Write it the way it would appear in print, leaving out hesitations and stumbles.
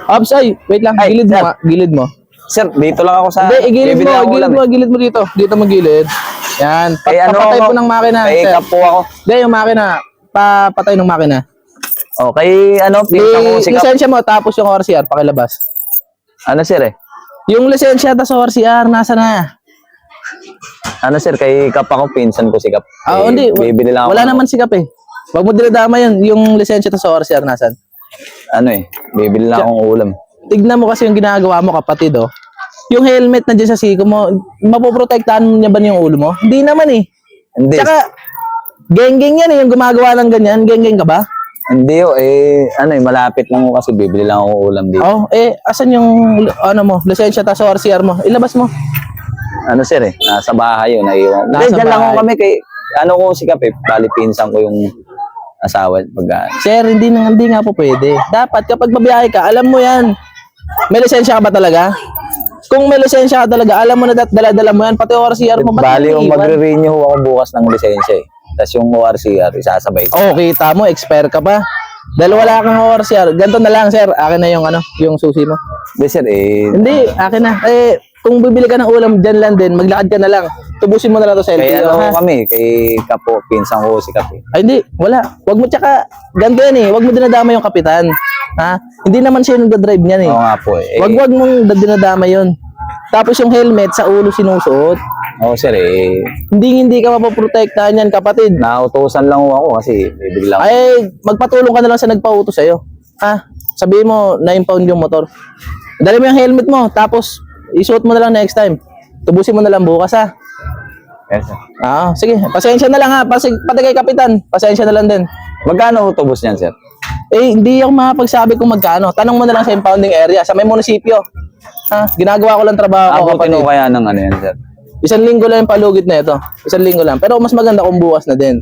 Ops, ay, wait lang. Ay, Gilid mo sir. nga. Gilid mo. Sir, dito lang ako sa... Hindi, igilid bibili mo, ako ulam, gilid mo dito. Dito mo gilid. Yan. Kay ano Papatay ako? po ng makina, Kay sir. kapo ako. Hindi, yung makina. Papatay ng makina. Oh, kay ano, pinsan ko si Kap. Lisensya mo, tapos yung ORCR, pakilabas. Ano sir eh? Yung lisensya, tapos ORCR, nasa na? Ano sir, kay Kap ako, pinsan ko si Kap. Ah, hindi. Bibili lang ako. Wala naman sikap eh. Wag mo dinadama yun. Yung lisensya tapos ORCR, nasan? Ano eh, bibili lang akong ulam. Tignan mo kasi yung ginagawa mo, kapatid, oh. Yung helmet na dyan sa siko mo, mapoprotektahan niya ba yung ulo mo? Hindi naman eh. Hindi. Tsaka, geng-geng yan eh, yung gumagawa ng ganyan. Geng-geng ka ba? Hindi oh, ano eh, malapit lang ako kasi bibili lang ako ulam dito. Oh, asan yung, ano mo, lisensya tapos ORCR mo? Ilabas mo. Ano sir eh, nasa bahay yun, naiwan. Nasa Hindi, dyan lang bahay. ako kami kay, ano ko si Kap eh, bali pinsan ko yung asawa pag Sir, hindi nga po pwede. Dapat kapag babiyahe ka, alam mo yan. May lisensya ka ba talaga? Kung may lisensya ka talaga, alam mo na dala-dala mo yan, pati ORCR mo. ba't Bali yung iniiwan? magre-renew ako bukas ng lisensya eh. Tapos yung ORCR, isasabay ko. Oh, kita mo, expire ka pa. Dahil wala kang ORCR, ganito na lang, sir. Akin na yung yung susi mo. Hindi sir eh, Hindi, akin na. Kung bibili ka ng ulam, dyan lang din. Maglakad ka na lang. Tubusin mo na lang to sa kay LTO, ano ha? kami, kay Kapo, pinsan ko si Kap eh. Ay, hindi. Wala. Wag mo tsaka, ganito yan eh. Wag mo dinadama yung kapitan. Ha? Hindi naman siya yung nagdadrive niyan eh. Oo nga po eh. Wag mong dinadama yun. Tapos yung helmet sa ulo sinusuot. Oo sir eh, Hindi ka mapoprotektahan yan, kapatid. nautusan lang ako kasi bibili lang. Ay, magpatulong ka na lang sa nagpautos sa'yo. Ha? Sabihin mo, 9 pound yung motor. Dali mo yung helmet mo, tapos isuot mo na lang next time. Tubusin mo na lang bukas, ha? Yes, sir. Sige. Pasensya na lang, ha? Pati kay kapitan, pasensya na lang din. Magkano utubos niyan sir? Hindi ako makapagsabi kung magkano. Tanong mo na lang sa impounding area, sa may munisipyo. Ha? Ginagawa ko lang trabaho ko, Abutin kapatid. mo kaya ng ano yan sir? 1 linggo lang yung palugit na ito. 1 linggo lang. Pero mas maganda kung bukas na din.